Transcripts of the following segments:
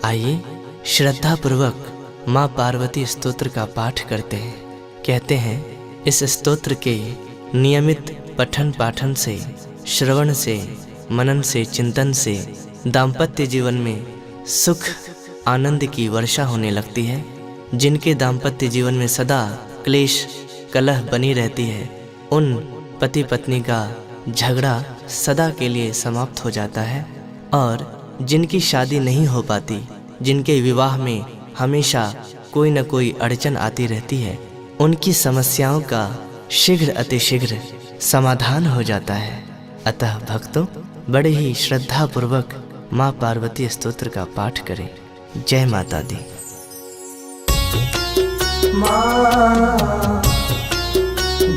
आइए श्रद्धापूर्वक माँ पार्वती स्तोत्र का पाठ करते हैं। कहते हैं इस स्तोत्र के नियमित पठन पाठन से, श्रवण से, मनन से, चिंतन से दाम्पत्य जीवन में सुख आनंद की वर्षा होने लगती है। जिनके दाम्पत्य जीवन में सदा क्लेश कलह बनी रहती है, उन पति पत्नी का झगड़ा सदा के लिए समाप्त हो जाता है। और जिनकी शादी नहीं हो पाती, जिनके विवाह में हमेशा कोई न कोई अड़चन आती रहती है, उनकी समस्याओं का शीघ्र अतिशीघ्र समाधान हो जाता है। अतः भक्तों, बड़े ही श्रद्धापूर्वक माँ पार्वती स्तोत्र का पाठ करें। जय माता दी।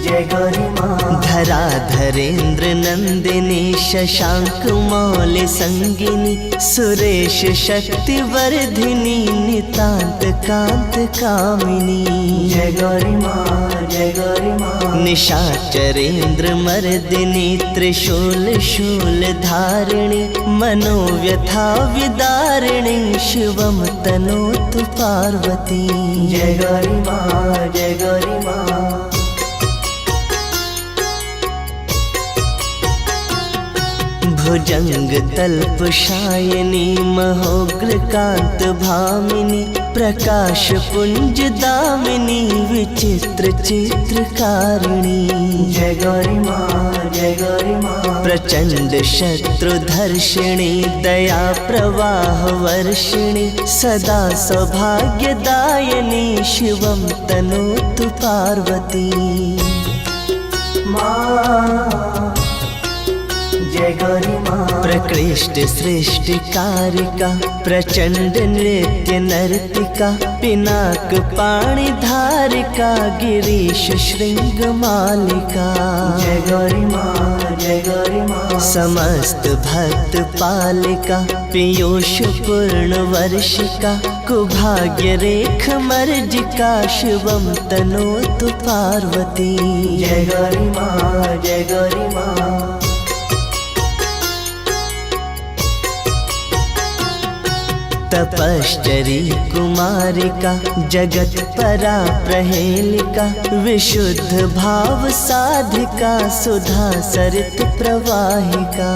जय गौरी माँ। धराधरेन्द्र नंदिनी शशांक मौलि संगिनी, सुरेश शक्ति वर्धिनी नितांत कांत कामिनी। जय गौरी माँ, जय गौरी माँ। निशाचरेन्द्र मर्दिनी त्रिशूल शूल धारिणी, मनोव्यथा विदारिणी शिवम तनोतु पार्वती। जय गौरी माँ, जय गौरी माँ। भुजंग तल्प शायनी महोग्र कांत भामिनी, प्रकाश पुंज दामिनी विचित्र चित्रकारिणी। जय गौरी माँ, जय गौरी माँ। प्रचंड शत्रुधर्षिणी दया प्रवाह वर्षिणी, सदा सौभाग्यदायिनी शिवम तनोतु पार्वती। माँ जय गौरी माँ। प्रकृष्ट सृष्टि कारिका, प्रचंड नृत्य नर्तिका, पिनाक पाणि धारिका, गिरीश श्रृंग मालिका। जय गौरी माँ, जय गौरी माँ। समस्त भक्त पालिका, पीयूष पूर्ण वर्षिका, कुभाग्य रेख मर्जिका शिवम तनोतु पार्वती। जय गौरी माँ, जय गौरी माँ। तपश्चरी कुमारिका, जगत परा प्रहेलिका, विशुद्ध भाव साधिका, सुधा सरित प्रवाहिका।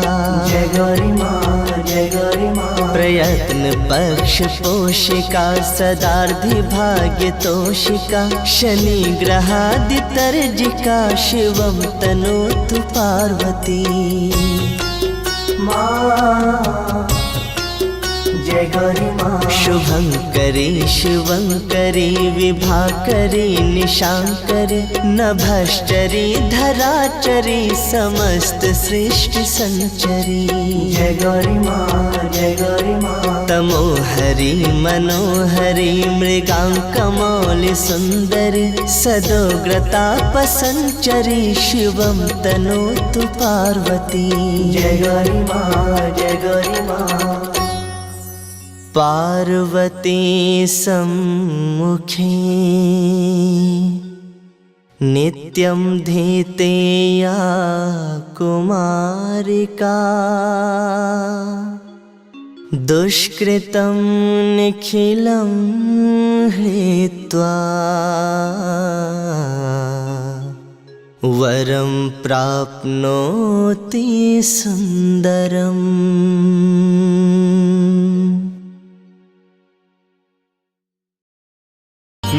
जय गौरी माँ, जय गौरी माँ। प्रयत्न पक्ष पोषिका, सदार्धि भाग्य तोषिका, शनि ग्रहादि तर्जिका शिवम तनोतु पार्वती। माँ जय गौरी माँ। शुभंकरी शिवंकरी, विभाकरी निशांकरी, नभश्चरी धराचरी, समस्त सृष्टि संचरी। जय गौरी माँ, जय गौरी माँ। तमोहरी मनोहरी, मृगांक मौलि सुंदरी, सदोग्रताप संचरी शिवम तनोतु पार्वती। जय गौरी माँ, जय गौरी माँ। पार्वती सम्मुखे नित्यं धीतेया कुमारिका, दुष्कृतं निखिलं हृत्वा, वरं प्राप्नोति सुन्दरम्।